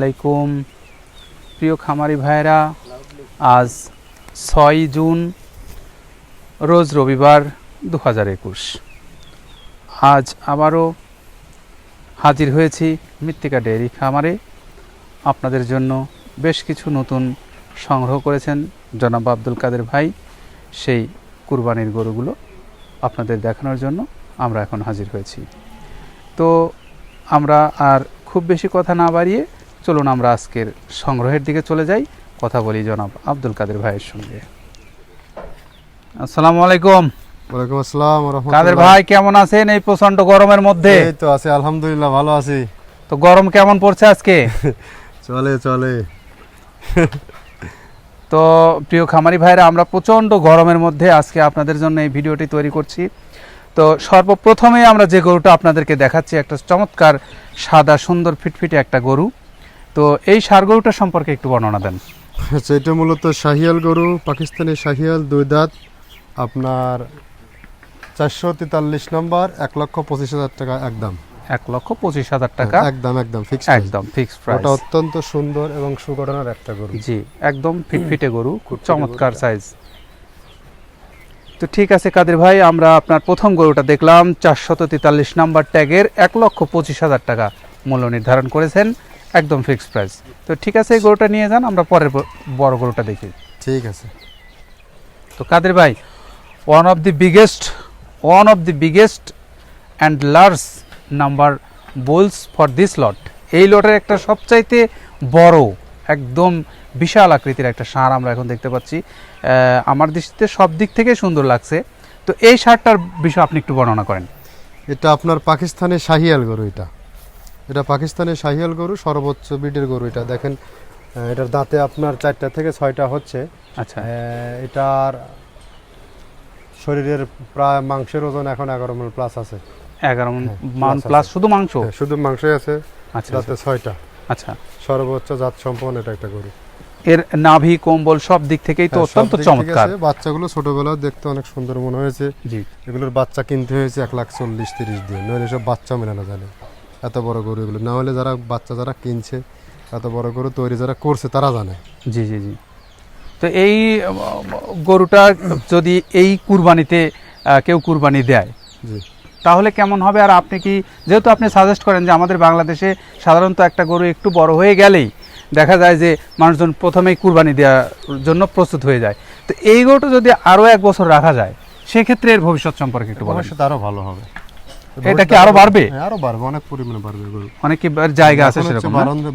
আসসালামাইকুম প্রিয় খামারি ভাইরা, আজ 6 জুন রোজ রবিবার 2021। আজ আবারও হাজির হয়েছি মৃত্তিকা ডেয়ারি খামারে। আপনাদের জন্য বেশ কিছু নতুন সংগ্রহ করেছেন জনাব আব্দুল কাদের ভাই। সেই কুরবানির গরুগুলো আপনাদের দেখানোর জন্য আমরা এখন হাজির হয়েছি। তো আমরা আর খুব বেশি কথা না বাড়িয়ে চলুন আমরা আজকের সংগ্রহের দিকে চলে যাই, কথা বলি জনাব আব্দুল কাদের ভাইয়ের সঙ্গে। আসসালামু আলাইকুম। ওয়ালাইকুম আসসালাম ওয়া রাহমাতুল্লাহ। কাদের ভাই কেমন আছেন এই প্রচন্ড গরমের মধ্যে? এই তো আছি, আলহামদুলিল্লাহ ভালো আছি। তো গরম কেমন পড়ছে আজকে? চলে চলে। তো প্রিয় খামারি ভাইরা, আমরা প্রচন্ড গরমের মধ্যে আজকে আপনাদের জন্য এই ভিডিওটি তৈরি করছি। তো সর্বপ্রথমে আমরা যে গরুটা আপনাদেরকে দেখাচ্ছি, একটা চমৎকার সাদা সুন্দর ফিটফিটে একটা গরু। তো এই ষাঁড় গরুটা সম্পর্কে একটু বর্ণনা দেন। আচ্ছা, এটা মূলত শাহিয়াল গরু, পাকিস্তানি শাহিয়াল, 2 দাঁত, আপনার 443 নম্বর, 1,25,000 টাকা একদম। 1,25,000 টাকা একদম ফিক্সড, একদম ফিক্সড প্রাইস। ওটা অত্যন্ত সুন্দর এবং সুগঠনের একটা গরু। জি, একদম ফিটফিটে গরু, খুব চমৎকার সাইজ। তো ঠিক আছে কাদের ভাই, আমরা আপনার প্রথম গরুটা দেখলাম 443 নাম্বার ট্যাগের 1,25,000 টাকা মূল্য নির্ধারণ করেছেন, একদম ফিক্সড প্রাইস। তো ঠিক আছে, এই গরুটা নিয়ে যান, আমরা পরের বড় গরুটা দেখি। ঠিক আছে। তো কাদের ভাই, one of the biggest and large number bull's for this লট। এই লটের একটা সবচাইতে বড়, একদম বিশাল আকৃতির একটা ষাঁড় আমরা এখন দেখতে পাচ্ছি। আমার দৃষ্টিতে সব দিক থেকে সুন্দর লাগছে। তো এই ষাঁড়টার বিষয়ে আপনি একটু বর্ণনা করেন। এটা আপনার পাকিস্তানি শাহিয়াল গরু। এটা পাকিস্তানি শাহিয়াল গরু, সর্বোচ্চ ব্রিডের গরু। এটা দেখেন, এটার দাঁতে আপনার 4টা থেকে 6টা হচ্ছে। আচ্ছা, এটার শরীরের প্রায় মাংসের ওজন এখন 11 মণ প্লাস আছে। 11 মণ প্লাস শুধু মাংস? শুধু মাংসই আছে। আচ্ছা, দাঁতে 6টা। আচ্ছা, সর্বোচ্চ জাত সম্পন্ন এটা একটা গরু। এর নাভি কম্বল সব দিক থেকেই তো অত্যন্ত চমৎকার। বাচ্চাগুলো ছোটবেলা দেখতে অনেক সুন্দর মনে হয়েছে। জি, এগুলোর বাচ্চা কিনতে হয়েছে 1,40,30 দিয়ে, নইলে সব বাচ্চা মেলানো জানে এত বড় গরু এগুলো না হলে। যারা কিনছে, এত বড় গরু তৈরি যারা করছে তারা জানে। জি জি জি। তো এই গরুটা যদি এই কুরবানিতে কেউ কুরবানি দেয়, জি, তাহলে কেমন হবে? আর আপনি কি, যেহেতু আপনি সাজেস্ট করেন যে আমাদের বাংলাদেশে সাধারণত একটা গরু একটু বড় হয়ে গেলেই দেখা যায় যে মানুষজন প্রথমেই কুরবানি দেওয়ার জন্য প্রস্তুত হয়ে যায়, তো এই গরুটা যদি আরও 1 বছর রাখা যায়, সেক্ষেত্রে এর ভবিষ্যৎ সম্পর্কে একটু বলেন। ভবিষ্যৎ আরো ভালো হবে। এটা কি আরো বাড়বে? আরো বাড়বে, অনেক পরিমাণে বাড়বে গরু। অনেক কি জায়গা আছে সেরকম?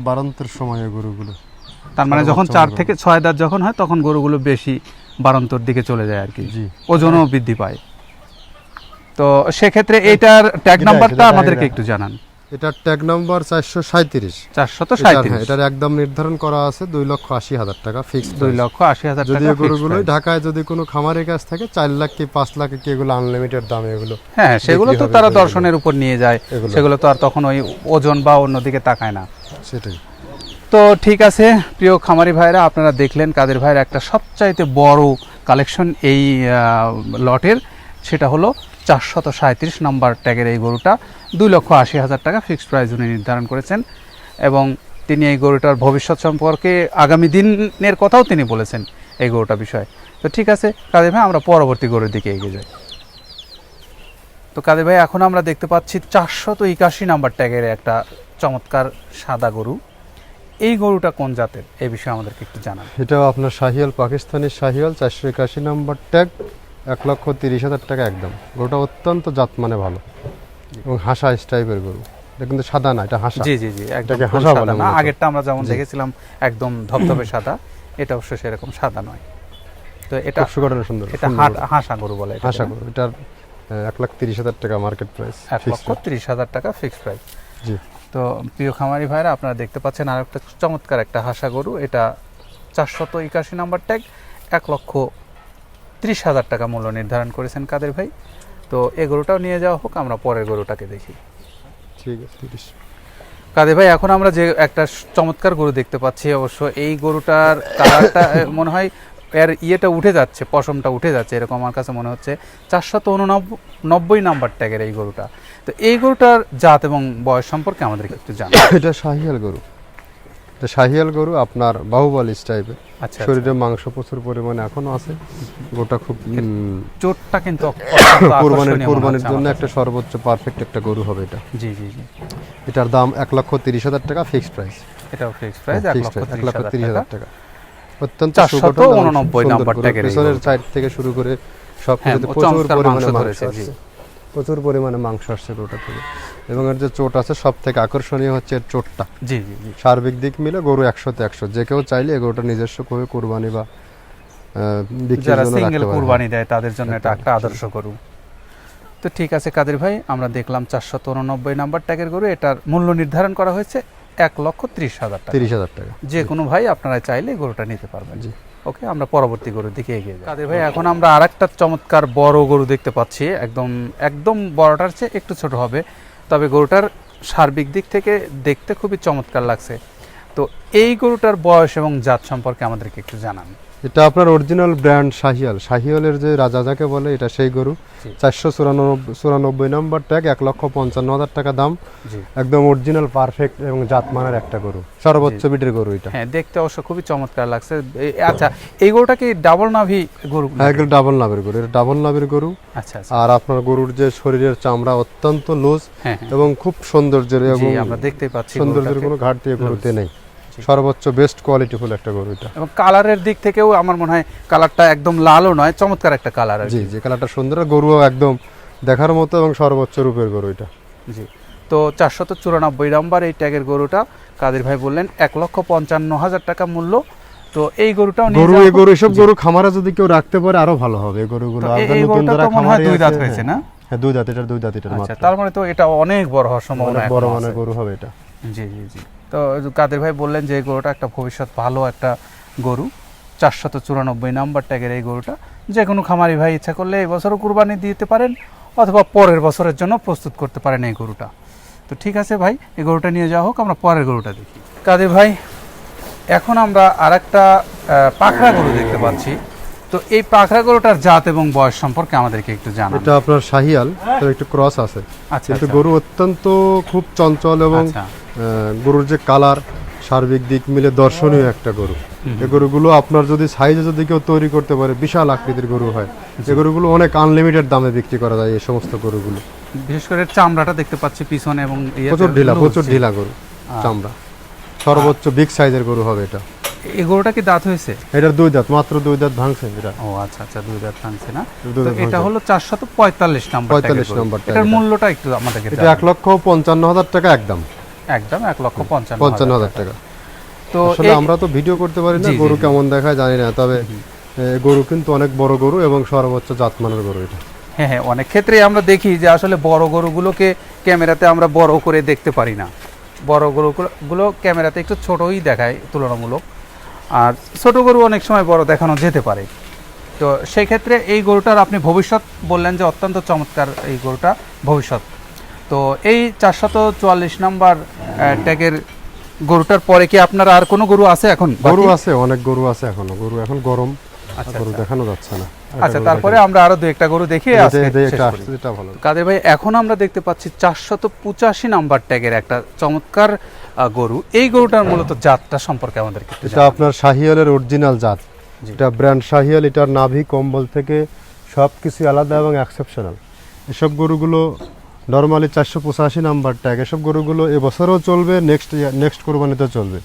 বাড়ন্তের সময় গরুগুলো, তার মানে যখন 4 থেকে 6 দাঁত যখন হয়, তখন গরুগুলো বেশি বাড়ন্তর দিকে চলে যায় আর কি, ওজনও বৃদ্ধি পায়। তো সেক্ষেত্রে এটার ট্যাগ নাম্বারটা আমাদেরকে একটু জানান। এটার ট্যাগ নাম্বার 437। এটার একদম নির্ধারণ করা আছে 2,80,000 টাকা ফিক্সড। 2,80,000 টাকা। যদি গরুগুলো ঢাকায় যদি কোনো খামারের কাছ থেকে 4 লাখ কি 5 লাখ কি এগুলো আনলিমিটেড দাম এগুলো। হ্যাঁ, সেগুলো তো তারা দর্শনের উপর নিয়ে যায়, সেগুলো তো আর তখন ওই ওজন বা অন্যদিকে তাকায় না। সেটাই। তো ঠিক আছে প্রিয় খামারি ভাইরা, আপনারা দেখলেন কাদের ভাইয়ের একটা সবচাইতে বড় কালেকশন এই লটের, সেটা হলো 437 নাম্বার ট্যাগের এই গরুটা। 2,80,000 টাকা ফিক্সড প্রাইস উনি নির্ধারণ করেছেন, এবং তিনি এই গরুটার ভবিষ্যৎ সম্পর্কে আগামী দিনের কথাও তিনি বলেছেন এই গরুটা বিষয়ে। তো ঠিক আছে কাদের ভাই, আমরা পরবর্তী গরুর দিকে এগিয়ে যাই। তো কাদের ভাই, এখন আমরা দেখতে পাচ্ছি 481 নাম্বার ট্যাগের একটা চমৎকার সাদা গরু। এই গরুটা কোন জাতের, এই বিষয়ে আমাদেরকে একটু জানান। এটাও আপনার শাহিয়াল, পাকিস্তানি শাহিয়াল, 481 নাম্বার ট্যাগ, 1,30,000 টাকা একদম। গরুটা অত্যন্ত জাত মানে ভালো এবং হাসা টাইপের গরু। এটা কিন্তু সাদা না, এটা হাসা। জি জি জি, একদম হাসা সাদা না। আগেরটা আমরা যেমন দেখেছিলাম একদম ধবধবে সাদা, এটা অবশ্য সেরকম সাদা নয়। তো এটা সুন্দর, এটা হাসা গরু বলে। হাসা গরু। এটার 1,30,000 টাকা মার্কেট প্রাইস। 1,30,000 টাকা ফিক্সড প্রাইস। জি। তো প্রিয় খামারি ভাইরা, আপনারা দেখতে পাচ্ছেন আর একটা চমৎকার একটা হাসা গরু। এটা 481 নাম্বার ট্যাগ, 1,30,000 টাকা মূল্য নির্ধারণ করেছেন কাদের ভাই। তো এই গরুটাও নিয়ে যাওয়া হোক, আমরা পরের গরুটাকে দেখি। ঠিক আছে কাদের ভাই, এখন আমরা যে একটা চমৎকার গরু দেখতে পাচ্ছি, অবশ্য এই গরুটার কালারটা মনে হয় এর ইয়েটা উঠে যাচ্ছে, পশমটা উঠে যাচ্ছে, এরকম আমার কাছে মনে হচ্ছে। 489 নাম্বার ট্যাগের এই গরুটা। তো এই গরুটার জাত এবং বয়স সম্পর্কে আমাদেরকে একটু জানান। এটা শাহিয়াল গরু। শাহিয়াল গরু আপনার বাহুবলী টাইপের, আচ্ছা শরীরে মাংস প্রচুর পরিমাণে এখনো আছে। গরুটা খুব চোটটা কিন্তু কুরবানির জন্য একটা সর্বোচ্চ পারফেক্ট একটা গরু হবে এটা। জি জি জি। এটার দাম 1,30,000 টাকা ফিক্সড প্রাইস। এটাও ফিক্সড প্রাইস 1,30,000 টাকা। অত্যন্ত 489 নাম্বার ট্যাগের পিছনের সাইড থেকে শুরু করে সব কিছুতে প্রচুর পরিমাণে মাংস আছে, প্রচুর পরিমাণে মাংস আসছে গরুটা থেকে। এবং এর যে চোট আছে সব থেকে আকর্ষণীয় হচ্ছে এর চোটটা। জি জি জি। সার্বিক দিক মিলে গরু 100তে 100, যে কেউ চাইলে এই গরুটা নিজস্ব করে কুরবানি বা বিক্রির যারা জন্য সিঙ্গেল রাখতে পারে। কুরবানি দেয় তাদের জন্য এটা একটা আদর্শ গরু। তো ঠিক আছে কাদের ভাই, আমরা দেখলাম 489 নাম্বার ট্যাগের গরু, এটার মূল্য নির্ধারণ করা হয়েছে 1,30,000 টাকা। 30,000 টাকা। যে কোনো ভাই আপনারা চাইলে গরুটা নিতে পারবেন। জি। ওকে, আমরা পরবর্তী গরুর দিকে এগিয়ে যাই। কাদের ভাই, এখন আমরা আরেকটা চমৎকার বড় গরু দেখতে পাচ্ছি, একদম বড়টার চেয়ে একটু ছোট হবে, তবে গরুটার সার্বিক দিক থেকে দেখতে খুবই চমৎকার লাগছে। তো এই গরুটার বয়স এবং জাত সম্পর্কে আমাদেরকে একটু জানান। এটা আপনার অরিজিনাল ব্র্যান্ড শাহিয়াল, শাহিয়ালের যে রাজা যাকে বলে এটা সেই গরু। 494 নাম্বার ট্যাগ, 1,55,000 টাকা দাম। একদম অরিজিনাল পারফেক্ট এবং জাতমানের একটা গরু, সর্বোচ্চ বিটের গরু এটা। হ্যাঁ, দেখতে অবশ্য খুবই চমৎকার লাগছে। আচ্ছা, এই গরুটা কি ডাবল নাভি গরু? হ্যাঁ, এগুলো ডাবল নাভের গরু, এটা ডাবল নাভের গরু। আচ্ছা। আর আপনার গরুর যে শরীরের চামড়া অত্যন্ত লুজ এবং খুব সৌন্দর্যের, এবং আমরা দেখতে পাচ্ছি সৌন্দর্যের কোনো ঘাটতি গরুতে নেই, সর্বোচ্চ বেস্ট কোয়ালিটি ফুল একটা গরু এটা। এবং কালারের দিক থেকেও আমার মনে হয় কালারটা একদম লালও নয়, চমৎকার একটা কালার। জি জি, কালারটা সুন্দর, গরুও একদম দেখার মতো এবং সর্বোচ্চ রূপের গরু এটা। জি। তো 494 নাম্বার এই ট্যাগের গরুটা কাদের ভাই বললেন 1,55,000 টাকা মূল্য। তো এই গরুটাও এসব গরু খামারে যদি কেউ রাখতে পারে আরো ভালো হবে। এই গরুগুলো নতুন যারা খামারে দুই দাঁত হয়েছে না? হ্যাঁ, দুই দাঁত, এটার দুই দাঁত এটার মাত্র। তার মানে তো এটা অনেক বড় হওয়ার সম্ভাবনা, বড় মানের গরু হবে এটা। জি জি জি। তো কাদের ভাই বললেন যে এই গরুটা একটা ভবিষ্যৎ ভালো একটা গরু, 494 নাম্বার ট্যাগের এই গরুটা যে কোনো খামারি ভাই ইচ্ছা করলে এই বছরও কুরবানি দিতে পারেন, অথবা পরের বছরের জন্য প্রস্তুত করতে পারেন এই গরুটা। তো ঠিক আছে ভাই, এই গরুটা নিয়ে যাওয়া হোক, আমরা পরের গরুটা দেখি। কাদের ভাই, এখন আমরা আরেকটা পাখরা গরু দেখতে পাচ্ছি। তো এই পাখরা গরুটার জাত এবং বয়স সম্পর্কে আমাদেরকে একটু জানান। এটা আপনার শাহিয়াল, এর একটু ক্রস আছে। আচ্ছা। কিন্তু গরু অত্যন্ত খুব চঞ্চল এবং গরুর যে কালার সার্বিক দিক মিলে দর্শনীয় একটা গরু। এই গরুগুলো আপনার যদি সাইজে যদি কেউ তৈরি করতে পারে, বিশাল আকৃতির গরু হয়। এই গরুগুলো অনেক আনলিমিটেড দামে বিক্রি করা যায় এই সমস্ত গরুগুলো। বিশেষ করে চামড়াটা দেখতে পাচ্ছি পিছনে, এবং প্রচুর ঢিলা গরু চামড়া, সর্বোচ্চ বিগ সাইজের গরু হবে এটা। এই গরুটা কি দাঁত হয়েছে? এটার দুই দাঁত, মাত্র দুই দাঁত ভাঙছে এটা। ও আচ্ছা, দুই দাঁত ভাঙছে না? তো এটা হলো 445 নাম্বার। এটার মূল্যটা একটু আমাদেরকে জানান। এটা 1,55,000 টাকা একদম 1,55,000 টাকা। তো আসলে আমরা তো ভিডিও করতে পারি না, গরু কেমন দেখায় জানি না, তবে গরু কিন্তু অনেক বড় গরু এবং সর্বোচ্চ জাতমানের গরু এটা। হ্যাঁ, অনেক ক্ষেত্রে আমরা দেখি যে আসলে বড় গরুগুলোকে ক্যামেরাতে আমরা বড় করে দেখতে পারি না, বড় গরুগুলো ক্যামেরাতে একটু ছোটই দেখায় তুলনামূলক, আর ছোট গরু অনেক সময় বড় দেখানো যেতে পারে। তো সেই ক্ষেত্রে এই গরুটার আপনি ভবিষ্যৎ বললেন যে অত্যন্ত চমৎকার এই গরুটা ভবিষ্যৎ। তো এই 444 নাম্বার ট্যাগের গরুটার পরে কি আপনার আর কোনো গরু আছে? এখন গরু আছে, অনেক গরু আছে এখনো, গরু এখন গরম, গরু দেখানো যাচ্ছে না। আচ্ছা, তারপরে আমরা আরো দুই একটা গরু দেখি। কাদের ভাই, এখন আমরা দেখতে পাচ্ছি 485 নাম্বার ট্যাগের একটা চমৎকার গরু। এই গরুটার মূলত জাতটা সম্পর্কে আমাদেরকে একটু এটা আপনার শাহিয়ালের অরিজিনাল জাত, এটা ব্র্যান্ড শাহিয়াল। এটার নাভি কম্বল থেকে সবকিছু আলাদা এবং এক্সেপশনাল। এসব গরুগুলো নরমালি 485 নাম্বার ট্যাগ। এসব গরুগুলো এবছরও চলবে, নেক্সট কোরবানিতে চলবে।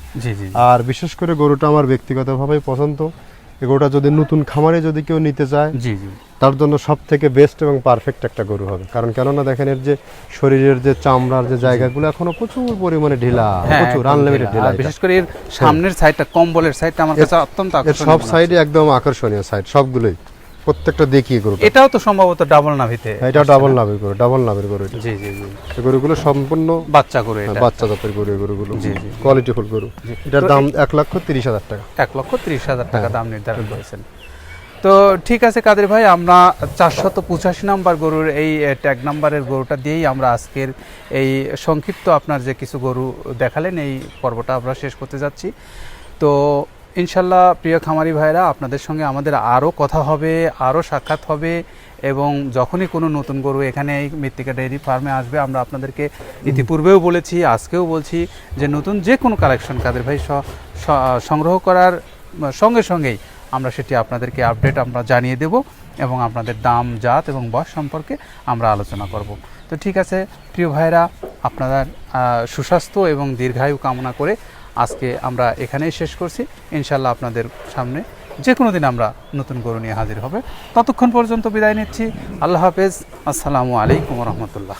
আর বিশেষ করে গরুটা আমার ব্যক্তিগতভাবে পছন্দ। এই গরুটা যদি নতুন খামারে যদি কেউ নিতে চায়, তার জন্য সব থেকে বেস্ট এবং পারফেক্ট একটা গরু হবে। কারণ কেননা দেখেন এর যে শরীরের যে চামড়ার যে জায়গাগুলো এখনো প্রচুর পরিমাণে ঢিলা, প্রচুর আনলিমিটেড ঢিলা। বিশেষ করে এর সামনের সাইডটা, কম্বলের সাইডটা আমার কাছে অত্যন্ত আকর্ষণীয়। সব সাইডে একদম আকর্ষণীয় সাইড, সবগুলোই প্রত্যেকটা দেখিয়ে গরু। এটাও তো সম্ভবত ডাবল নাভিতে। এটা ডাবল নাভির গরু, ডাবল নাভির গরু এটা। জি। এই গরুগুলো সম্পূর্ণ বাচ্চা গরু, এটা বাচ্চা জাতের গরু। এই গরুগুলো কোয়ালিটি ফুল গরু। এটার দাম 1,30,000 টাকা। 1,30,000 টাকা দাম নির্ধারণ করেছেন। তো ঠিক আছে কাদের ভাই, আমরা 485 নাম্বার গরুর এই ট্যাগ নাম্বারের গরুটা দিয়েই আমরা আজকের এই সংক্ষিপ্ত আপনার যে কিছু গরু দেখালেন এই পর্বটা আমরা শেষ করতে যাচ্ছি। তো ইনশাল্লাহ প্রিয় খামারি ভাইরা, আপনাদের সঙ্গে আমাদের আরও কথা হবে, আরও সাক্ষাৎ হবে এবং যখনই কোনো নতুন গরু এখানে এই মৃত্তিকা ডেইরি ফার্মে আসবে, আমরা আপনাদেরকে ইতিপূর্বেও বলেছি, আজকেও বলছি যে নতুন যে কোনো কালেকশন কাদের ভাই সংগ্রহ করার সঙ্গে সঙ্গেই আমরা সেটি আপনাদেরকে আপডেট আমরা জানিয়ে দেব এবং আপনাদের দাম, জাত এবং বয়স সম্পর্কে আমরা আলোচনা করব। তো ঠিক আছে প্রিয় ভাইরা, আপনাদের সুস্বাস্থ্য এবং দীর্ঘায়ু কামনা করে আজকে আমরা এখানেই শেষ করছি। ইনশাল্লাহ আপনাদের সামনে যে কোনো দিন আমরা নতুন গরু নিয়ে হাজির হবে। ততক্ষণ পর্যন্ত বিদায় নিচ্ছি। আল্লাহ হাফেজ। আসসালামু আলাইকুম রহমতুল্লাহ।